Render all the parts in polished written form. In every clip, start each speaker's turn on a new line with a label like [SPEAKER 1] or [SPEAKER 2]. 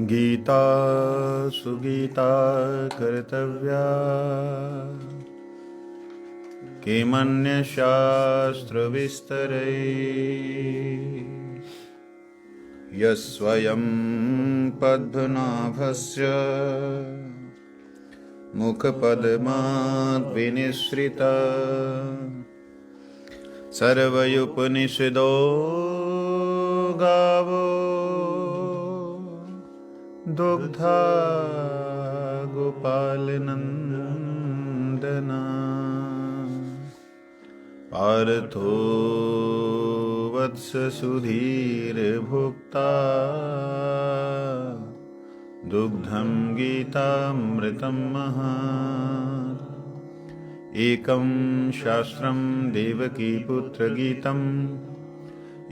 [SPEAKER 1] गीता सुगीता कर्तव्या किमन्यशास्त्रविस्तरैः यस्वयं पद्मनाभस्य मुखपद्माद् विनिसृता सर्वयोपनिषदो गावो दुग्धा गोपालनन्दना पार्थो वत्स सुधीर्भुक्ता दुग्धं गीतामृतं महात् एकं शास्त्रं देवकीपुत्रगीतम्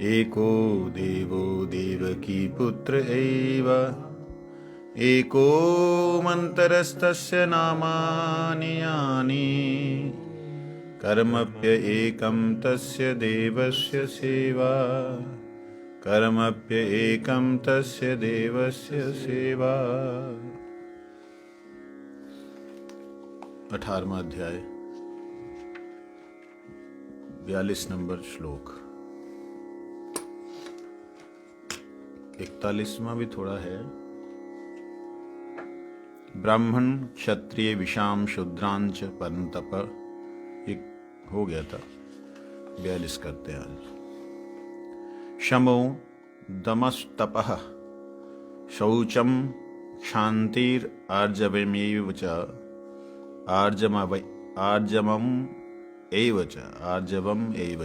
[SPEAKER 1] एको देवो देवकीपुत्र एव एको मन्त्रस्तस्य नामानि यानि कर्मप्य एकं तस्य देवस्य सेवा कर्मप्य एकं तस्य देवस्य सेवा। 18वां अध्याय 42 नंबर श्लोक। 41वां भी थोड़ा है। ब्राह्मण क्षत्रिय विषाम शूद्रांच परंतप, एक हो गया था। 42 करते हैं आज। शमो दमस्तपः शौचम क्षान्तिर् आर्जवमेव च आर्जवम् एव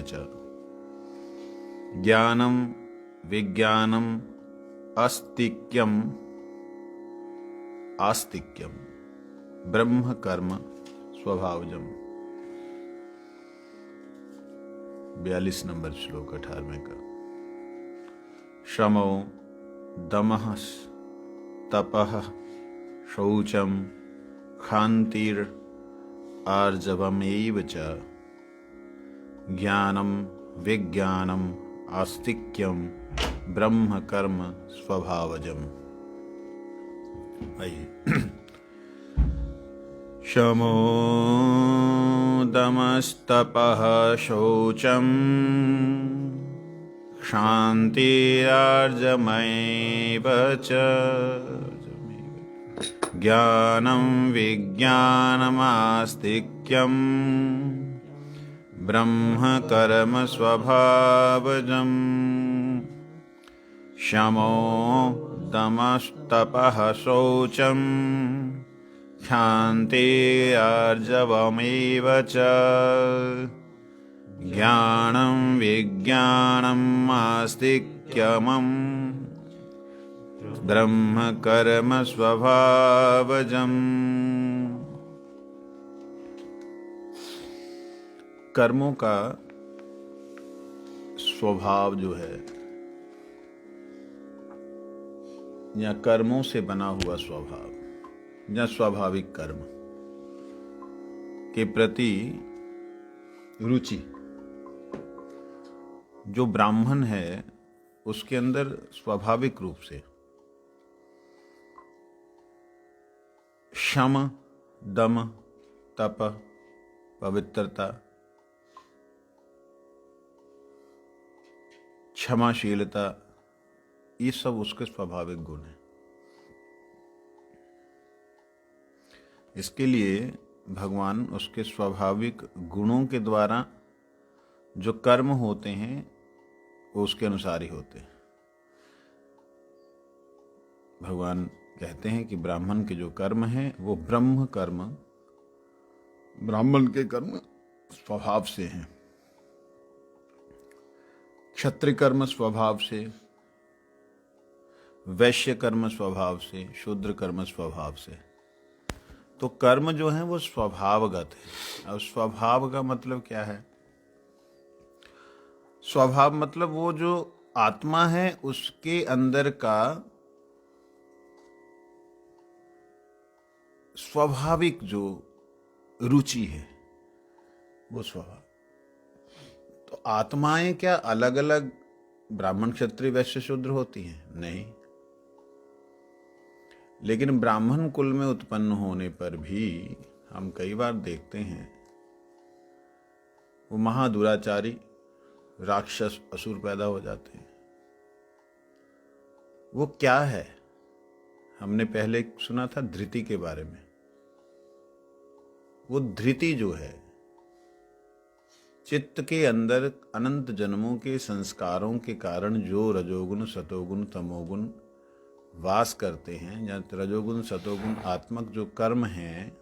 [SPEAKER 1] च ज्ञानं विज्ञानम् आस्तिक्यम ब्रह्म कर्म स्वभावजम। 42 नंबर श्लोक 18वें का। शमो दमः तपः शौचम क्षान्तिर् आर्जवमेव च ज्ञानं विज्ञानम् आस्तिक्यम ब्रह्म कर्म स्वभावजम। शमो दमस्तपः शौचम क्षान्तिरार्जवमेव च ज्ञानं विज्ञानमास्तिक्यं ब्रह्म कर्म स्वभावजम्। शमो दमस्तपः शौचम क्षान्तिरार्जवमेव च ज्ञानं विज्ञानम् आस्तिक्यम् ब्रह्म कर्म स्वभावजम्। कर्मों का स्वभाव जो है या कर्मों से बना हुआ स्वभाव या स्वाभाविक कर्म के प्रति रुचि जो ब्राह्मण है उसके अंदर स्वाभाविक रूप से शम दम तप पवित्रता क्षमाशीलता ये सब उसके स्वाभाविक गुण हैं। इसके लिए भगवान उसके स्वाभाविक गुणों के द्वारा जो कर्म होते हैं वो उसके अनुसार ही होते हैं। भगवान कहते हैं कि ब्राह्मण के जो कर्म हैं वो ब्रह्म कर्म, ब्राह्मण के कर्म स्वभाव से हैं। क्षत्रिय कर्म स्वभाव से, वैश्य कर्म स्वभाव से, शूद्र कर्म स्वभाव से। तो कर्म जो है वो स्वभावगत है। और स्वभाव का मतलब क्या है? स्वभाव मतलब वो जो आत्मा है उसके अंदर का स्वाभाविक जो रुचि है वो स्वभाव। तो आत्माएं क्या अलग अलग ब्राह्मण क्षत्रिय वैश्य शूद्र होती हैं? नहीं। लेकिन ब्राह्मण कुल में उत्पन्न होने पर भी हम कई बार देखते हैं वो महादुराचारी राक्षस असुर पैदा हो जाते हैं। वो क्या है? हमने पहले सुना था धृति के बारे में। वो धृति जो है, चित्त के अंदर अनंत जन्मों के संस्कारों के कारण जो रजोगुण सतोगुण तमोगुण वास करते हैं, या रजोगुण सतोगुण आत्मक जो कर्म हैं,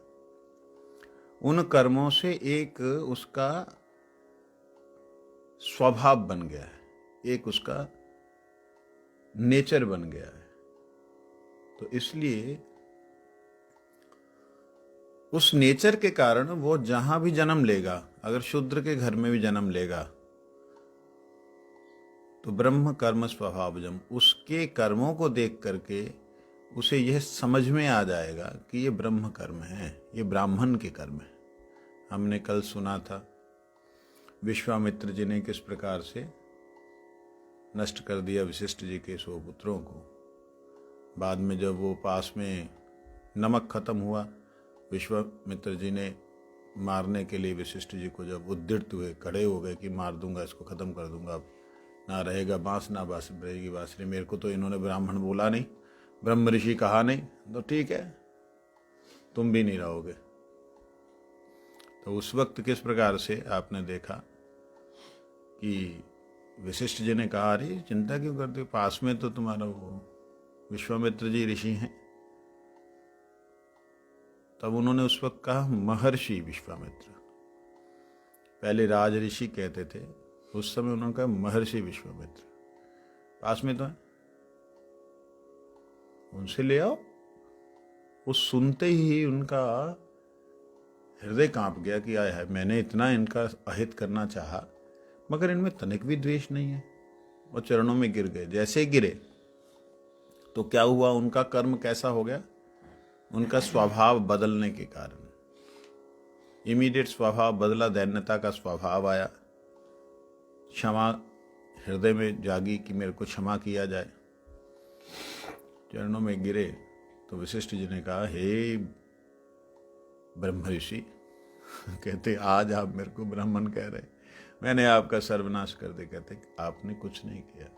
[SPEAKER 1] उन कर्मों से एक उसका स्वभाव बन गया है, एक उसका नेचर बन गया है। तो इसलिए उस नेचर के कारण वो जहां भी जन्म लेगा, अगर शूद्र के घर में भी जन्म लेगा तो ब्रह्म कर्म स्वभावजम, उसके कर्मों को देख करके उसे यह समझ में आ जाएगा कि ये ब्रह्म कर्म है, ये ब्राह्मण के कर्म है। हमने कल सुना था विश्वामित्र जी ने किस प्रकार से नष्ट कर दिया वशिष्ठ जी के 100 पुत्रों को। बाद में जब वो पास में नमक खत्म हुआ, विश्वामित्र जी ने मारने के लिए वशिष्ठ जी को जब उद्यत हुए, खड़े हो गए कि मार दूंगा, इसको खत्म कर दूंगा, ना रहेगा बांस ना रहेगी बांसुरी, मेरे को तो इन्होंने ब्राह्मण बोला नहीं, ब्रह्म ऋषि कहा नहीं, तो ठीक है तुम भी नहीं रहोगे। तो उस वक्त किस प्रकार से आपने देखा कि वशिष्ठ जी ने कहा, अरे चिंता क्यों करते हो, पास में तो तुम्हारा वो विश्वामित्र जी ऋषि हैं। तब उन्होंने उस वक्त कहा महर्षि विश्वामित्र, पहले राज ऋषि कहते थे, उस समय उन्होंने कहा महर्षि विश्वामित्र, पास में तो है, उनसे ले आओ। वो सुनते ही उनका हृदय कांप गया कि आया है, मैंने इतना इनका अहित करना चाहा मगर इनमें तनिक भी द्वेष नहीं है। वो चरणों में गिर गए। जैसे गिरे तो क्या हुआ, उनका कर्म कैसा हो गया, उनका स्वभाव बदलने के कारण इमीडिएट स्वभाव बदला, दैन्यता का स्वभाव आया, क्षमा हृदय में जागी कि मेरे को क्षमा किया जाए। चरणों में गिरे तो वशिष्ठ जी ने कहा, हे ब्रह्म ऋषि, कहते आज आप मेरे को ब्राह्मण कह रहे, मैंने आपका सर्वनाश कर दिया। कहते आपने कुछ नहीं किया,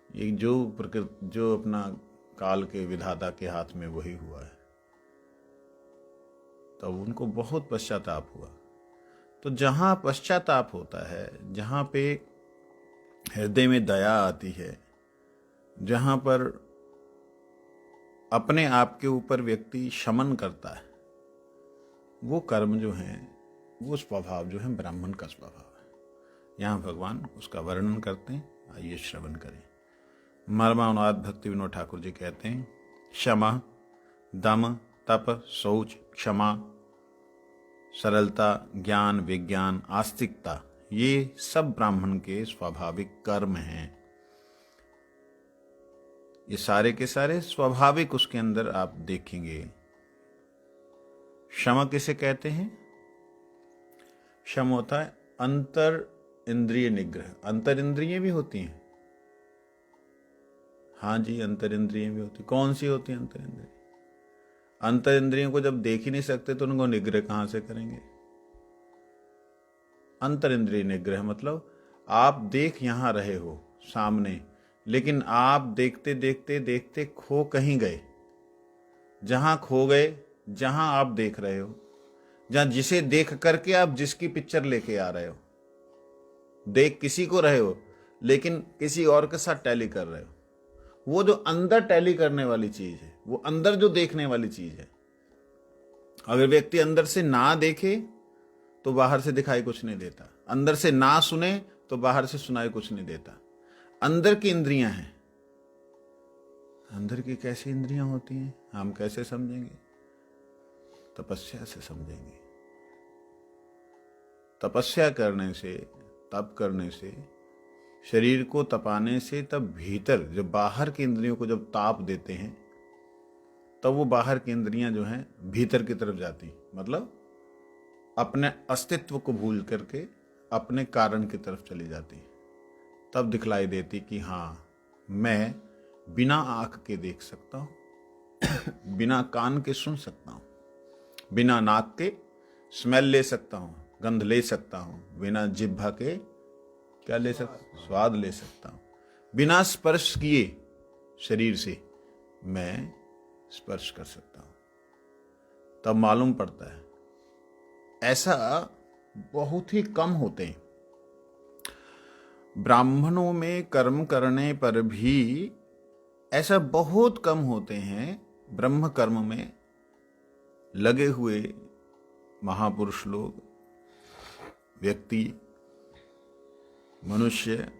[SPEAKER 1] ये जो प्रकृति जो अपना काल के विधाता के हाथ में वही हुआ है। तब उनको बहुत पश्चाताप हुआ। तो जहां पश्चाताप होता है, जहां पे हृदय में दया आती है, जहां पर अपने आप के ऊपर व्यक्ति शमन करता है, वो कर्म जो है, वो स्वभाव जो है ब्राह्मण का स्वभाव है। यहाँ भगवान उसका वर्णन करते हैं, आइए श्रवण करें। मर्मानुवाद भक्ति विनोद ठाकुर जी कहते हैं, क्षमा, दम, तप, शौच, क्षमा, सरलता, ज्ञान, विज्ञान, आस्तिकता, ये सब ब्राह्मण के स्वाभाविक कर्म हैं। ये सारे के सारे स्वाभाविक उसके अंदर आप देखेंगे। क्षमा किसे कहते हैं? क्षम होता है अंतर इंद्रिय निग्रह। अंतर इंद्रिय भी होती हैं, हाँ जी, अंतर इंद्रिय भी होती। कौन सी होती है अंतर इंद्रिय? अंतर इंद्रियों को जब देख ही नहीं सकते तो उनको निग्रह कहां से करेंगे? अंतर इंद्रिय निग्रह मतलब आप देख यहां रहे हो सामने, लेकिन आप देखते देखते देखते खो कहीं गए। जहां खो गए, जहां आप देख रहे हो, जहां जिसे देख करके आप जिसकी पिक्चर लेके आ रहे हो, देख किसी को रहे हो लेकिन किसी और के साथ टैली कर रहे हो। वो जो अंदर टैली करने वाली चीज है, वो अंदर जो देखने वाली चीज है, अगर व्यक्ति अंदर से ना देखे तो बाहर से दिखाई कुछ नहीं देता, अंदर से ना सुने तो बाहर से सुनाई कुछ नहीं देता। अंदर की इंद्रियां हैं। अंदर की कैसी इंद्रियां होती हैं, हम कैसे समझेंगे? तपस्या से समझेंगे। तपस्या करने से, तप करने से, शरीर को तपाने से, तब भीतर जब बाहर की इंद्रियों को जब ताप देते हैं, तब वो बाहर की इंद्रियां जो हैं भीतर की तरफ जाती, मतलब अपने अस्तित्व को भूल करके अपने कारण की तरफ चली जाती। तब दिखलाई देती कि हाँ, मैं बिना आंख के देख सकता हूं, बिना कान के सुन सकता हूं, बिना नाक के स्मेल ले सकता हूं, गंध ले सकता हूं, बिना जिह्वा के क्या ले सकता, स्वाद ले सकता हूं, बिना स्पर्श किए शरीर से मैं स्पर्श कर सकता हूं। तब मालूम पड़ता है ऐसा बहुत ही कम होते हैं। ब्राह्मणों में कर्म करने पर भी ऐसा बहुत कम होते हैं, ब्रह्म कर्म में लगे हुए महापुरुष लोग, व्यक्ति, मनुष्य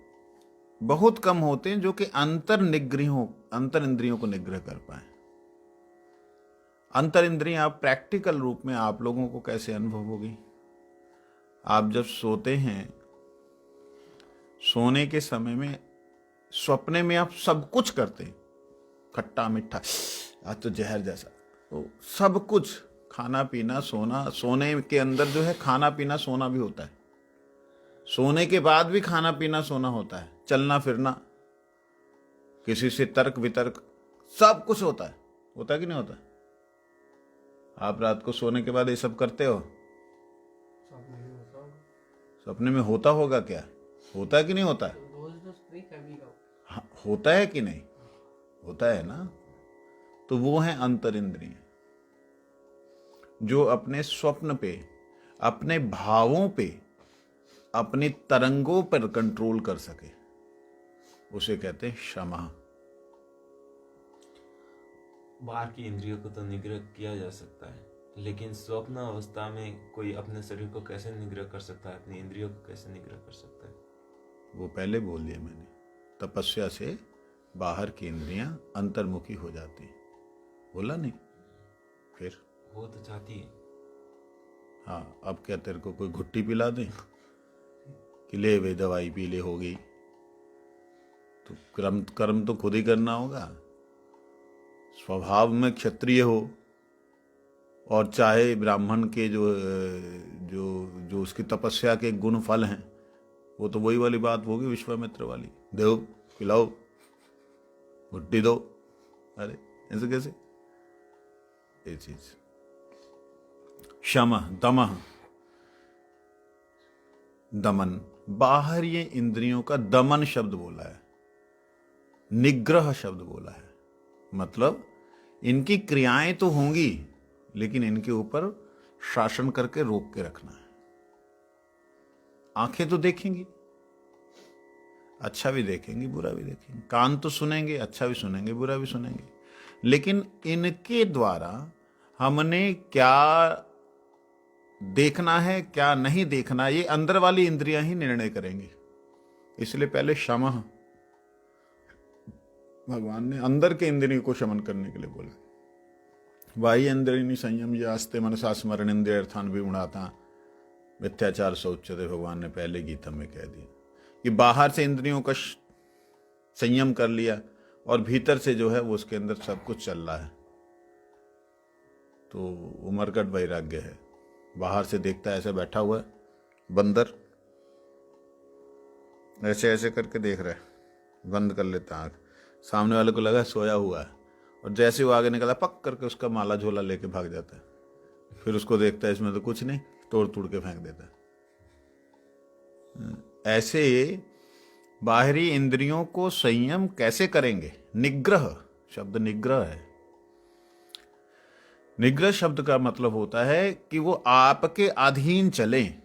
[SPEAKER 1] बहुत कम होते हैं जो कि अंतर इंद्रियों को निग्रह कर पाए। अंतर इंद्रियां आप प्रैक्टिकल रूप में आप लोगों को कैसे अनुभव होगी? आप जब सोते हैं, सोने के समय में सपने में आप सब कुछ करते हैं, खट्टा मीठा, आज तो जहर जैसा, तो सब कुछ, खाना पीना सोना, सोने के अंदर जो है खाना पीना सोना भी होता है, सोने के बाद भी खाना पीना सोना होता है, चलना फिरना, किसी से तर्क वितर्क, सब कुछ होता है कि नहीं होता? आप रात को सोने के बाद ये सब करते हो? सपने में होता होगा क्या? होता है कि नहीं होता है? हाँ, होता है कि नहीं? होता है ना। तो वो है अंतर इंद्रिय, जो अपने स्वप्न पे, अपने भावों पे, अपनी तरंगों पर कंट्रोल कर सके, उसे कहते हैं क्षमा।
[SPEAKER 2] बाहर की इंद्रियों को तो निग्रह किया जा सकता है, लेकिन स्वप्न अवस्था में कोई अपने शरीर को कैसे निग्रह कर सकता है, अपनी इंद्रियों को कैसे निग्रह कर सकता है?
[SPEAKER 1] वो पहले बोल दिया मैंने, तपस्या से बाहर की इंद्रियां अंतर्मुखी हो जाती हैं, बोला नहीं? फिर
[SPEAKER 2] वो तो चाहती है।
[SPEAKER 1] हाँ, अब क्या तेरे को कोई घुट्टी पिला दे कि ले वे दवाई पी ले, हो गई? तो कर्म तो खुद ही करना होगा। स्वभाव में क्षत्रिय हो और चाहे ब्राह्मण के जो जो जो उसकी तपस्या के गुण फल हैं, वो तो वही वाली बात होगी विश्वामित्र वाली, दो पिलाओ, घुट्टी दो। अरे ऐसे कैसे? ये चीज शम दम दमन, बाहर ये इंद्रियों का दमन शब्द बोला है, निग्रह शब्द बोला है। मतलब इनकी क्रियाएं तो होंगी, लेकिन इनके ऊपर शासन करके रोक के रखना है। आंखें तो देखेंगी, अच्छा भी देखेंगे, बुरा भी देखेंगे, कान तो सुनेंगे, अच्छा भी सुनेंगे, बुरा भी सुनेंगे, लेकिन इनके द्वारा हमने क्या देखना है, क्या नहीं देखना, ये अंदर वाली इंद्रियां ही निर्णय करेंगी। इसलिए पहले शमः, भगवान ने अंदर के इंद्रियों को शमन करने के लिए बोला। बाह्य इंद्रिय संयम यास्ते मनसा स्मरण इंद्रियर्थान भी उड़ाता, मिथ्याचार शौचते, भगवान ने पहले गीता में कह दिया कि बाहर से इंद्रियों का संयम कर लिया और भीतर से जो है वो उसके अंदर सब कुछ चल रहा है, तो वो मरकट वैराग्य है। बाहर से देखता है ऐसे बैठा हुआ है बंदर, ऐसे ऐसे करके देख रहा है, बंद कर लेता आंख, सामने वाले को लगा सोया हुआ है, और जैसे वो आगे निकला पक करके उसका माला झोला लेके भाग जाता है। फिर उसको देखता है इसमें तो कुछ नहीं, तोड़ तोड़ के फेंक देता है। ऐसे बाहरी इंद्रियों को संयम कैसे करेंगे? निग्रह शब्द निग्रह है। निग्रह शब्द का मतलब होता है कि वो आपके अधीन चलें।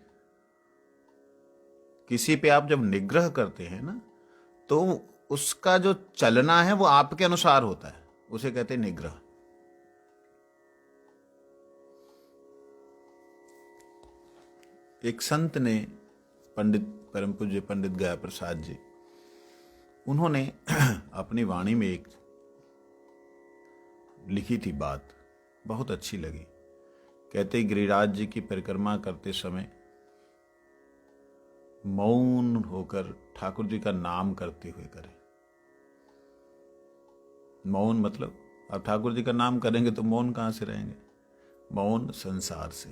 [SPEAKER 1] किसी पे आप जब निग्रह करते हैं ना, तो उसका जो चलना है वो आपके अनुसार होता है, उसे कहते हैं निग्रह। एक संत ने, पंडित परम पूज्य पंडित गया प्रसाद जी, उन्होंने अपनी वाणी में एक लिखी थी बात, बहुत अच्छी लगी। कहते गिरिराज जी की परिक्रमा करते समय मौन होकर ठाकुर जी का नाम करते हुए करें। मौन मतलब अब ठाकुर जी का नाम करेंगे तो मौन कहां से रहेंगे? मौन संसार से,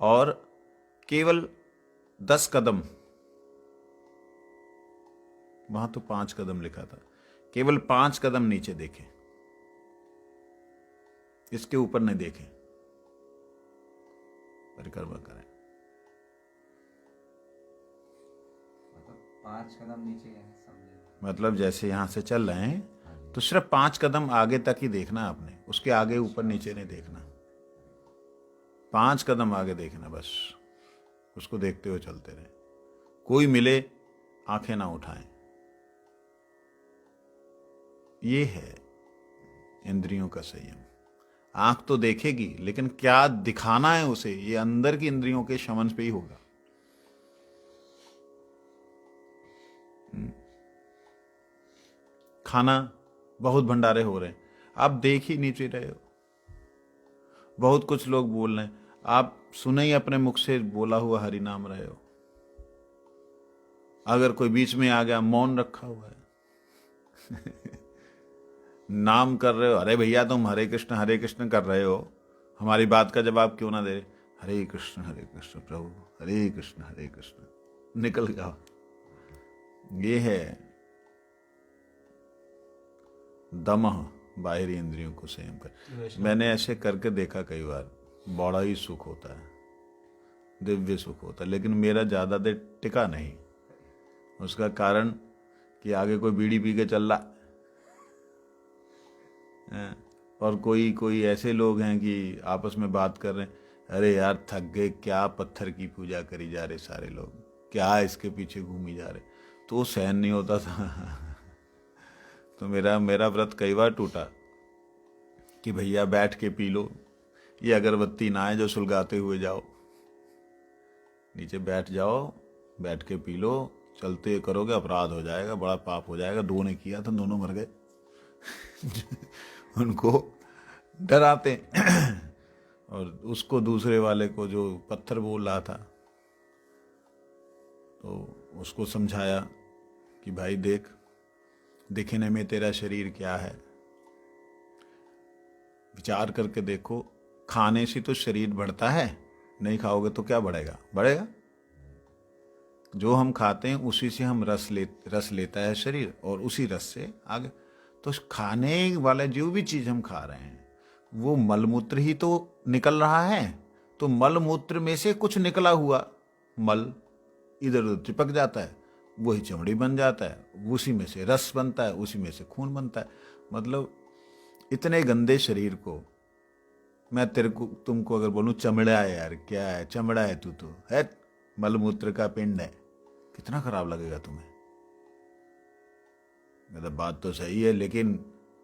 [SPEAKER 1] और केवल 10 कदम, वहां तो 5 कदम लिखा था, केवल 5 कदम नीचे देखें, इसके ऊपर नहीं देखें, परिक्रमा करें।
[SPEAKER 3] मतलब 5 कदम नीचे है, समझे?
[SPEAKER 1] मतलब जैसे यहां से चल रहे हैं तो सिर्फ 5 कदम आगे तक ही देखना आपने, उसके आगे ऊपर नीचे नहीं देखना। 5 कदम आगे देखना बस, उसको देखते हुए चलते रहे। कोई मिले आंखें ना उठाएं। ये है इंद्रियों का संयम। आंख तो देखेगी लेकिन क्या दिखाना है उसे, ये अंदर की इंद्रियों के शमन पे ही होगा। खाना, बहुत भंडारे हो रहे हैं, आप देख ही नहीं रहे हो। बहुत कुछ लोग बोल रहे हैं, आप सुने ही अपने मुख से बोला हुआ हरि नाम रहे हो। अगर कोई बीच में आ गया, मौन रखा हुआ है नाम कर रहे हो, अरे भैया तुम हरे कृष्ण कर रहे हो, हमारी बात का जवाब क्यों ना दे रहे? हरे कृष्ण प्रभु, हरे कृष्ण, निकल गया। ये है दमह, बाहरी इंद्रियों को संयम कर। मैंने ऐसे करके देखा कई बार, बड़ा ही सुख होता है, दिव्य सुख होता है, लेकिन मेरा ज्यादा देर टिका नहीं। उसका कारण कि आगे कोई बीड़ी पी के चल रहा है, और कोई ऐसे लोग हैं कि आपस में बात कर रहे हैं, अरे यार थक गए, क्या पत्थर की पूजा करी जा रहे सारे लोग, क्या इसके पीछे घूमी जा रहे, तो सहन नहीं होता था तो मेरा व्रत कई बार टूटा कि भैया बैठ के पी लो, ये अगरबत्ती ना है जो सुलगाते हुए जाओ, नीचे बैठ जाओ, बैठ के पी लो, चलते करोगे अपराध हो जाएगा, बड़ा पाप हो जाएगा। 2 ने किया था, दोनों मर गए उनको डराते और उसको, दूसरे वाले को जो पत्थर बोल रहा था, तो उसको समझाया कि भाई देख, दिखने में तेरा शरीर क्या है, विचार करके देखो, खाने से तो शरीर बढ़ता है, नहीं खाओगे तो क्या बढ़ेगा? जो हम खाते हैं उसी से हम रस लेता है शरीर, और उसी रस से आगे। तो खाने वाला जो भी चीज हम खा रहे हैं वो मलमूत्र ही तो निकल रहा है, तो मलमूत्र में से कुछ निकला हुआ मल इधर उधर चिपक जाता है, वही चमड़ी बन जाता है, उसी में से रस बनता है, उसी में से खून बनता है। मतलब इतने गंदे शरीर को मैं तुमको अगर बोलूं चमड़ा है, यार क्या है, चमड़ा है, तू तो है, मलमूत्र का पिंड है, कितना खराब लगेगा तुम्हें? मतलब बात तो सही है, लेकिन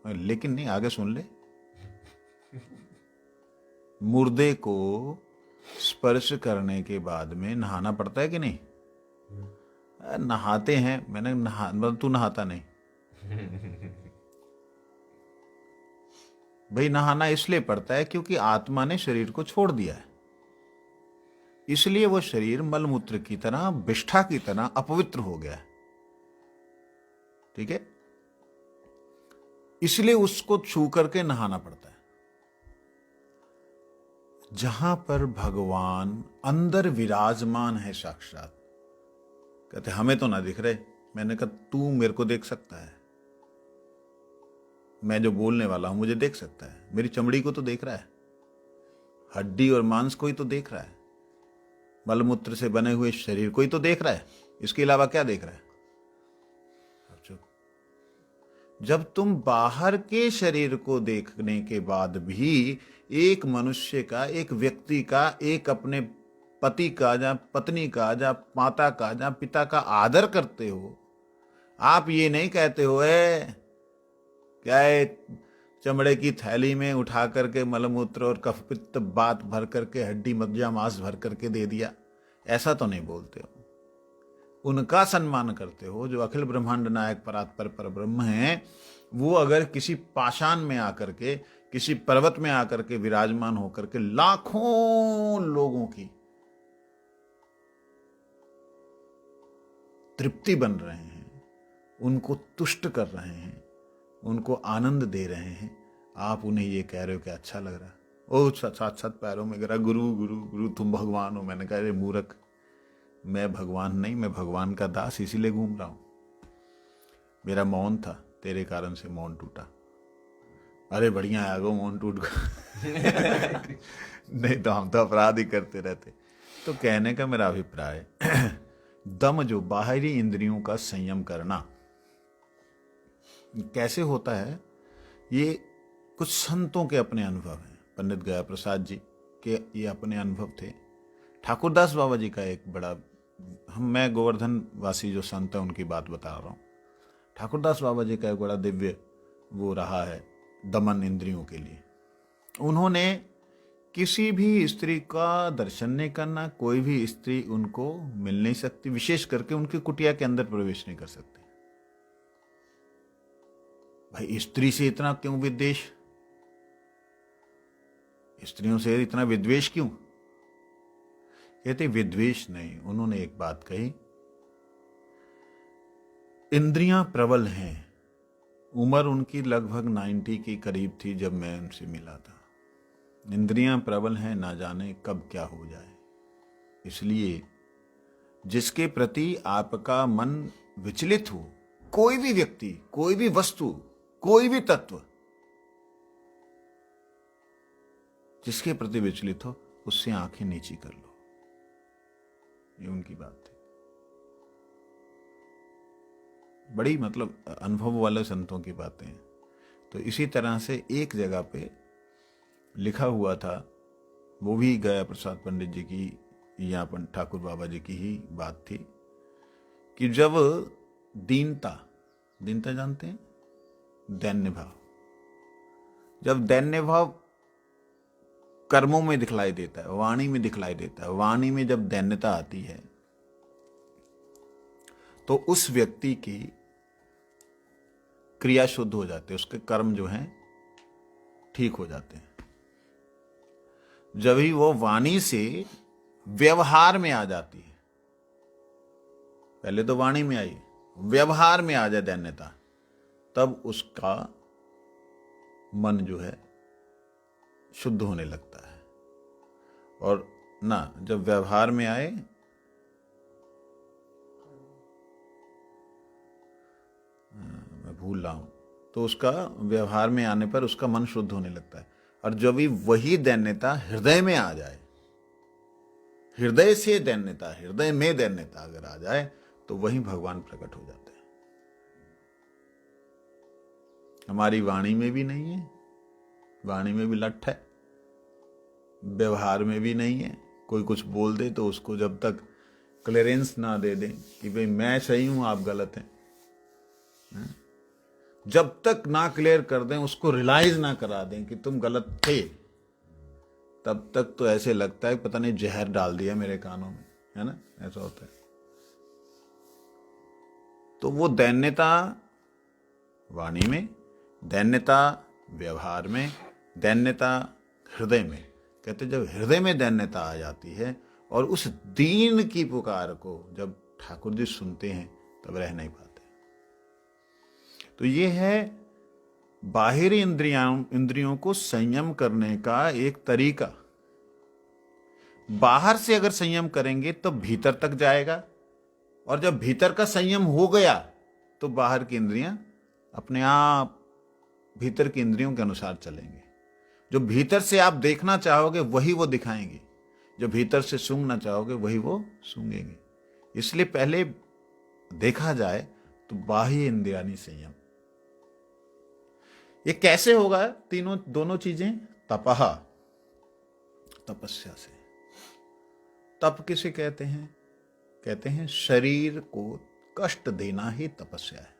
[SPEAKER 1] नहीं, आगे सुन ले। मुर्दे को स्पर्श करने के बाद में नहाना पड़ता है कि नहीं? नहाते हैं, मतलब तू नहाता नहीं भाई, नहाना इसलिए पड़ता है क्योंकि आत्मा ने शरीर को छोड़ दिया है, इसलिए वो शरीर मलमूत्र की तरह, विष्ठा की तरह अपवित्र हो गया है। ठीक है, इसलिए उसको छू करके नहाना पड़ता है। जहां पर भगवान अंदर विराजमान है साक्षात, कहते हमें तो ना दिख रहे। मैंने कहा तू मेरे को देख सकता है, मैं जो बोलने वाला हूं मुझे देख सकता है, मेरी चमड़ी को तो देख रहा है, हड्डी और मांस को ही तो देख रहा है, मलमूत्र से बने हुए शरीर को ही तो देख रहा है, इसके अलावा क्या देख रहा है? जब तुम बाहर के शरीर को देखने के बाद भी एक मनुष्य का, एक व्यक्ति का, एक अपने पति का, या पत्नी का, या माता का, या पिता का आदर करते हो, आप ये नहीं कहते हो क्या है, चमड़े की थैली में उठा करके मलमूत्र और कफपित्त बात भर करके, हड्डी मज्जा मांस भर करके दे दिया, ऐसा तो नहीं बोलते हो। उनका सम्मान करते हो जो अखिल ब्रह्मांड नायक परात्पर पर ब्रह्म है। वो अगर किसी पाषाण में आकर के, किसी पर्वत में आकर के विराजमान होकर के लाखों लोगों की तृप्ति बन रहे हैं, उनको तुष्ट कर रहे हैं, उनको आनंद दे रहे हैं, आप उन्हें ये कह रहे हो कि अच्छा लग रहा है, ओ साथ पैरों में गिरा, गुरु गुरु गुरु तुम भगवान हो। मैंने कहा, अरे मूर्ख, मैं भगवान नहीं, मैं भगवान का दास, इसीलिए घूम रहा हूं। मेरा मौन था, तेरे कारण से मौन टूटा। अरे बढ़िया आ गो मोहन टूट गो। नहीं तो हम तो अपराध ही करते रहते। तो कहने का मेरा अभिप्राय, दम जो बाहरी इंद्रियों का संयम करना कैसे होता है, ये कुछ संतों के अपने अनुभव हैं। पंडित गया प्रसाद जी के ये अपने अनुभव थे। ठाकुरदास बाबा जी का एक बड़ा, मैं गोवर्धन वासी जो संत है उनकी बात बता रहा हूँ। ठाकुरदास बाबा जी का एक बड़ा दिव्य वो रहा है दमन इंद्रियों के लिए। उन्होंने किसी भी स्त्री का दर्शन नहीं करना, कोई भी स्त्री उनको मिल नहीं सकती, विशेष करके उनकी कुटिया के अंदर प्रवेश नहीं कर सकती। भाई स्त्री से इतना क्यों विद्वेष, स्त्रियों से इतना विद्वेष क्यों? कहते विद्वेष नहीं, उन्होंने एक बात कही, इंद्रियां प्रबल हैं। उम्र उनकी लगभग 90 के करीब थी जब मैं उनसे मिला था। इंद्रियां प्रबल हैं, ना जाने कब क्या हो जाए। इसलिए जिसके प्रति आपका मन विचलित हो, कोई भी व्यक्ति, कोई भी वस्तु, कोई भी तत्व जिसके प्रति विचलित हो, उससे आंखें नीची कर लो। ये उनकी बात थी। बड़ी मतलब अनुभव वाले संतों की बातें हैं। तो इसी तरह से एक जगह पे लिखा हुआ था, वो भी गया प्रसाद पंडित जी की या ठाकुर बाबा जी की ही बात थी, कि जब दीनता, दीनता जानते हैं, दैन्य भाव, जब दैन्य भाव कर्मों में दिखलाई देता है, वाणी में दिखलाई देता है, वाणी में जब दैन्यता आती है तो उस व्यक्ति की क्रिया शुद्ध हो जाती है, उसके कर्म जो हैं ठीक हो जाते हैं। जब ही वो वाणी से व्यवहार में आ जाती है, पहले तो वाणी में आई, व्यवहार में आ जाए दैन्यता, तब उसका मन जो है शुद्ध होने लगता है। और ना जब व्यवहार में आए, मैं भूल रहा हूं, तो उसका व्यवहार में आने पर उसका मन शुद्ध होने लगता है। और जब भी वही दैन्यता हृदय में आ जाए, हृदय से दैन्यता, हृदय में दैन्यता अगर आ जाए, तो वही भगवान प्रकट हो जाते हैं। हमारी वाणी में भी नहीं है, वाणी में भी लठ है, व्यवहार में भी नहीं है। कोई कुछ बोल दे तो उसको जब तक क्लियरेंस ना दे दें कि भाई मैं सही हूं आप गलत हैं, जब तक ना क्लियर कर दें, उसको रियलाइज ना करा दें कि तुम गलत थे, तब तक तो ऐसे लगता है पता नहीं जहर डाल दिया मेरे कानों में, है ना, ऐसा होता है। तो वो दैन्यता वाणी में, दैन्यता व्यवहार में, दैन्यता हृदय में। कहते जब हृदय में दैन्यता आ जाती है और उस दीन की पुकार को जब ठाकुर जी सुनते हैं, तब रह नहीं पाते। तो ये है बाहरी इंद्रियों को संयम करने का एक तरीका। बाहर से अगर संयम करेंगे तो भीतर तक जाएगा, और जब भीतर का संयम हो गया तो बाहर की इंद्रियां अपने आप भीतर की इंद्रियों के अनुसार चलेंगे। जो भीतर से आप देखना चाहोगे वही वो दिखाएंगे, जो भीतर से सूंघना चाहोगे वही वो सूंघेंगे। इसलिए पहले देखा जाए तो बाह्य इंद्रियानी संयम। ये कैसे होगा? दोनों चीजें, तपह, तपस्या से। तप किसे कहते हैं? कहते हैं शरीर को कष्ट देना ही तपस्या है।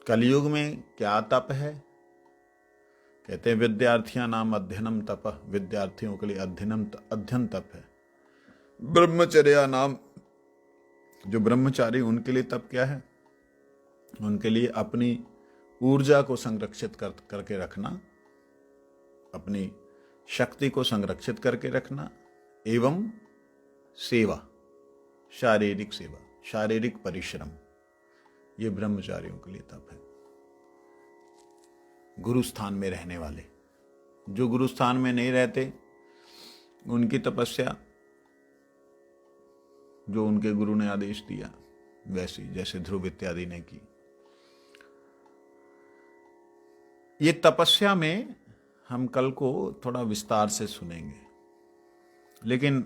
[SPEAKER 1] कलयुग में क्या तप है? कहते हैं विद्यार्थियां नाम अध्ययनम तप, विद्यार्थियों के लिए अध्ययन तप है। ब्रह्मचर्या नाम, जो ब्रह्मचारी उनके लिए तप क्या है? उनके लिए अपनी ऊर्जा को संरक्षित करके रखना, अपनी शक्ति को संरक्षित करके रखना, एवं सेवा, शारीरिक सेवा, शारीरिक परिश्रम, ये ब्रह्मचारियों के लिए तप है। गुरु स्थान में रहने वाले, जो गुरु स्थान में नहीं रहते, उनकी तपस्या जो उनके गुरु ने आदेश दिया वैसी, जैसे ध्रुव इत्यादि ने की। ये तपस्या में हम कल को थोड़ा विस्तार से सुनेंगे, लेकिन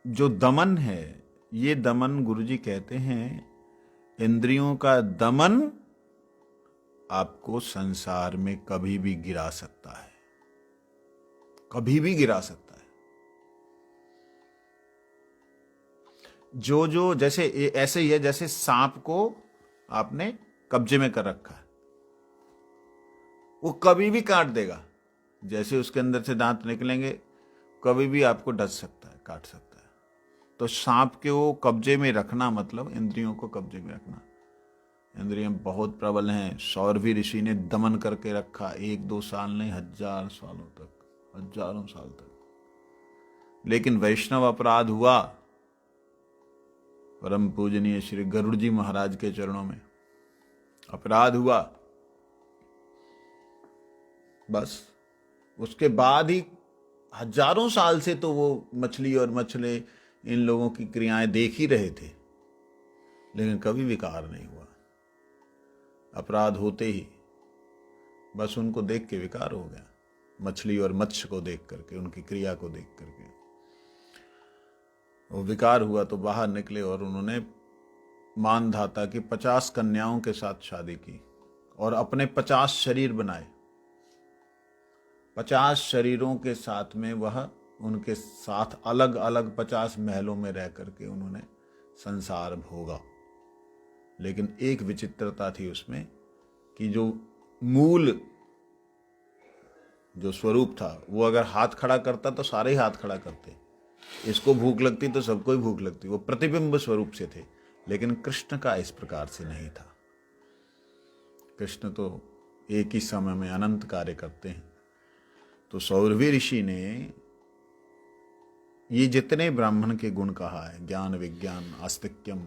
[SPEAKER 1] जो दमन है, ये दमन गुरुजी कहते हैं, इंद्रियों का दमन आपको संसार में कभी भी गिरा सकता है, कभी भी गिरा सकता है। जो जैसे ऐसे ही है जैसे सांप को आपने कब्जे में कर रखा है, वो कभी भी काट देगा। जैसे उसके अंदर से दांत निकलेंगे, कभी भी आपको डस सकता है, काट सकता है। तो सांप के वो कब्जे में रखना मतलब इंद्रियों को कब्जे में रखना। इंद्रियां बहुत प्रबल हैं। सौरभी ऋषि ने दमन करके रखा, 1-2 साल नहीं, 1000 सालों तक, हजारों साल तक। लेकिन वैष्णव अपराध हुआ, परम पूजनीय श्री गरुड़ जी महाराज के चरणों में अपराध हुआ, बस उसके बाद ही हजारों साल से तो वो मछली और मछले इन लोगों की क्रियाएं देख ही रहे थे, लेकिन कभी विकार नहीं हुआ। अपराध होते ही बस उनको देख के विकार हो गया, मछली और मत्स्य को देख करके, उनकी क्रिया को देख करके वो विकार हुआ। तो बाहर निकले और उन्होंने मानधाता की 50 कन्याओं के साथ शादी की और अपने 50 शरीर बनाए। 50 शरीरों के साथ में वह उनके साथ अलग अलग 50 महलों में रह करके उन्होंने संसार भोगा। लेकिन एक विचित्रता थी उसमें कि जो मूल जो स्वरूप था, वो अगर हाथ खड़ा करता तो सारे ही हाथ खड़ा करते, इसको भूख लगती तो सबको ही भूख लगती। वो प्रतिबिंब स्वरूप से थे। लेकिन कृष्ण का इस प्रकार से नहीं था। कृष्ण तो एक ही समय में अनंत कार्य करते हैं। तो सौरभी ऋषि ने ये जितने ब्राह्मण के गुण कहा है, ज्ञान विज्ञान आस्तिक्यम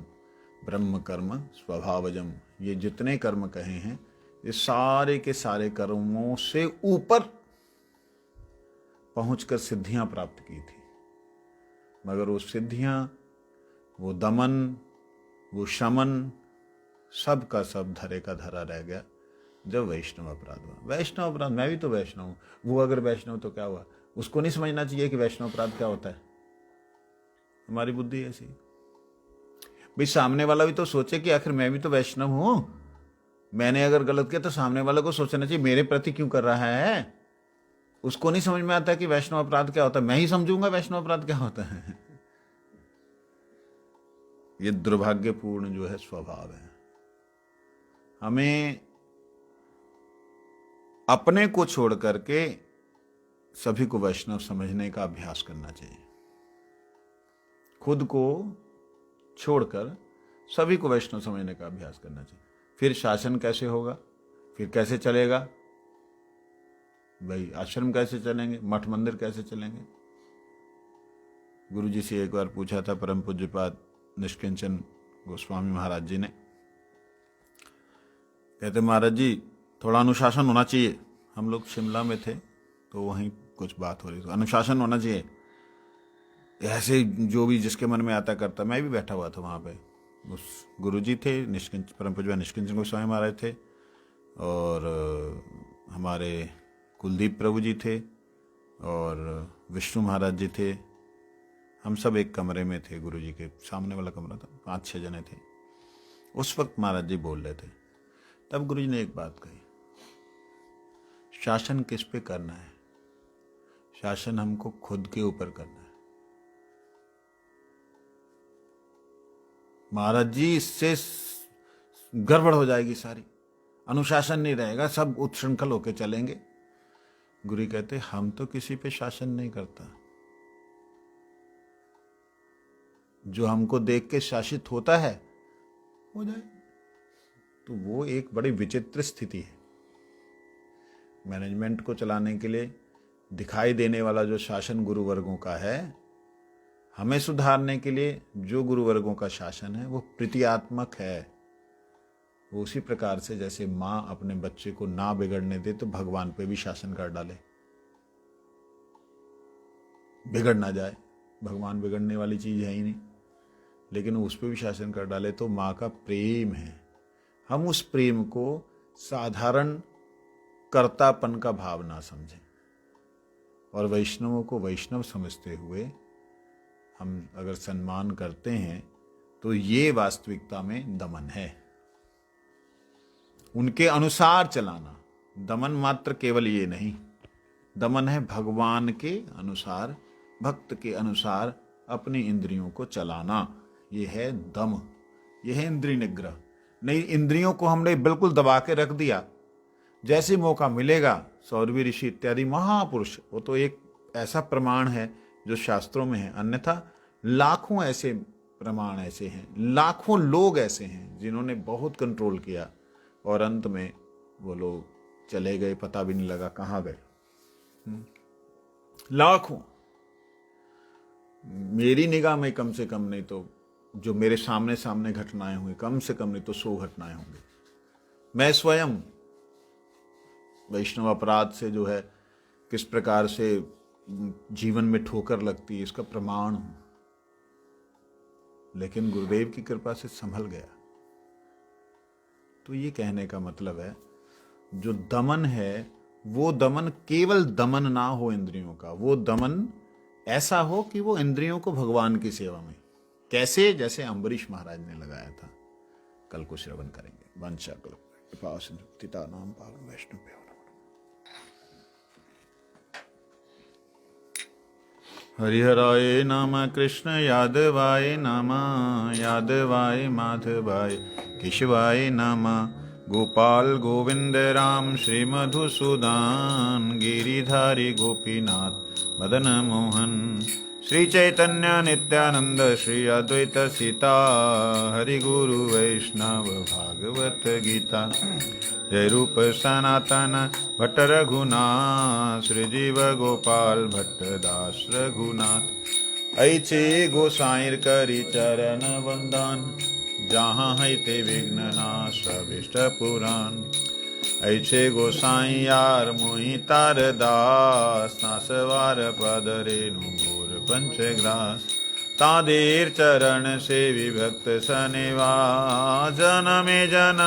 [SPEAKER 1] ब्रह्म कर्म स्वभावजम, ये जितने कर्म कहे हैं, ये सारे के सारे कर्मों से ऊपर पहुंचकर सिद्धियां प्राप्त की थी। मगर वो सिद्धियां, वो दमन, वो शमन, सब का सब धरे का धरा रह गया जब वैष्णव अपराध हुआ। वैष्णव अपराध, मैं भी तो वैष्णव हूं, वो अगर वैष्णव तो क्या हुआ? उसको नहीं समझना चाहिए कि वैष्णव अपराध क्या होता है। हमारी बुद्धि ऐसी। भाई सामने वाला भी तो सोचे कि आखिर मैं भी तो वैष्णव हूं, मैंने अगर गलत किया तो सामने वाले को सोचना चाहिए मेरे प्रति क्यों कर रहा है। उसको नहीं समझ में आता कि वैष्णव अपराध क्या होता है। मैं ही समझूंगा वैष्णव अपराध क्या होता है। ये दुर्भाग्यपूर्ण जो है स्वभाव है। हमें अपने को छोड़ करके सभी को वैष्णव समझने का अभ्यास करना चाहिए। खुद को छोड़कर सभी को वैष्णव समझने का अभ्यास करना चाहिए। फिर शासन कैसे होगा? फिर कैसे चलेगा भाई? आश्रम कैसे चलेंगे? मठ मंदिर कैसे चलेंगे? गुरुजी से एक बार पूछा था परम पूज्यपाद निष्किंचन गोस्वामी महाराज जी ने। कहते महाराज जी थोड़ा अनुशासन होना चाहिए। हम लोग शिमला में थे तो वहीं कुछ बात हो रही थी, अनुशासन होना चाहिए। ऐसे जो भी जिसके मन में आता करता। मैं भी बैठा हुआ था वहाँ पे। उस गुरुजी थे, निष्किंच परम पूज्य निष्किंचन गोस्वामी महाराज थे, और हमारे कुलदीप प्रभु जी थे, और विष्णु महाराज जी थे। हम सब एक कमरे में थे, गुरुजी के सामने वाला कमरा था, 5-6 जने थे। उस वक्त महाराज जी बोल रहे थे। तब गुरुजी ने एक बात कही, शासन किस पे करना है? शासन हमको खुद के ऊपर करना है। महाराज जी इससे गड़बड़ हो जाएगी सारी, अनुशासन नहीं रहेगा, सब उच्छृंखल होके चलेंगे। गुरु कहते हम तो किसी पे शासन नहीं करता, जो हमको देख के शासित होता है हो जाए। तो वो एक बड़ी विचित्र स्थिति है। मैनेजमेंट को चलाने के लिए दिखाई देने वाला जो शासन गुरु वर्गों का है, हमें सुधारने के लिए जो गुरु वर्गों का शासन है वो प्रीतियात्मक है। वो उसी प्रकार से जैसे माँ अपने बच्चे को ना बिगड़ने दे तो भगवान पे भी शासन कर डाले, बिगड़ ना जाए। भगवान बिगड़ने वाली चीज है ही नहीं, लेकिन उस पर भी शासन कर डाले। तो माँ का प्रेम है, हम उस प्रेम को साधारण कर्तापन का भाव ना समझें और वैष्णवों को वैष्णव समझते हुए हम अगर सम्मान करते हैं तो ये वास्तविकता में दमन है। उनके अनुसार चलाना, दमन मात्र केवल ये नहीं, दमन है भगवान के अनुसार, भक्त के अनुसार अपनी इंद्रियों को चलाना। ये है दम, ये है इंद्रिय निग्रह। नहीं, इंद्रियों को हमने बिल्कुल दबा के रख दिया, जैसे मौका मिलेगा। सौरवी ऋषि इत्यादि महापुरुष, वो तो एक ऐसा प्रमाण है जो शास्त्रों में है, अन्यथा लाखों ऐसे प्रमाण ऐसे हैं, लाखों लोग ऐसे हैं जिन्होंने बहुत कंट्रोल किया और अंत में वो लोग चले गए, पता भी नहीं लगा कहाँ गए। लाखों, मेरी निगाह में कम से कम नहीं तो जो मेरे सामने सामने घटनाएं हुई, कम से कम नहीं तो 100 घटनाएं होंगी। मैं स्वयं वैष्णव अपराध से जो है किस प्रकार से जीवन में ठोकर लगती है इसका प्रमाण हूं, लेकिन गुरुदेव की कृपा से संभल गया। तो ये कहने का मतलब है जो दमन है वो दमन केवल दमन ना हो इंद्रियों का, वो दमन ऐसा हो कि वो इंद्रियों को भगवान की सेवा में, कैसे, जैसे अम्बरीश महाराज ने लगाया था। कल को श्रवण करेंगे। वंशा कृपा नाम पावन वैष्णव। हरिहराय नम कृष्ण यादवाय नम, यादवाय माधवाय केशवाय नम, गोपाल गोविंद राम श्री मधुसूदन, गिरिधारी गोपीनाथ मदन मोहन, श्री चैतन्य नित्यानंद श्री अद्वैत सीता, हरि गुरु वैष्णव भागवत गीता। जय रूप सनातन भट्ट रघुनाथ, श्री जीव गोपाल भट्ट दास रघुनाथ। ऐचे गोसाईर करी चरण वंदन, जहाँ है ते विघ्न नाश अभिष्ट पुराण। ऐचे गोसाई यार मोहि तार दास, नासवार पद रेणु मोर पंचग्रास। तादेर चरण से विभक्त सनेवा, जन्मे जन्म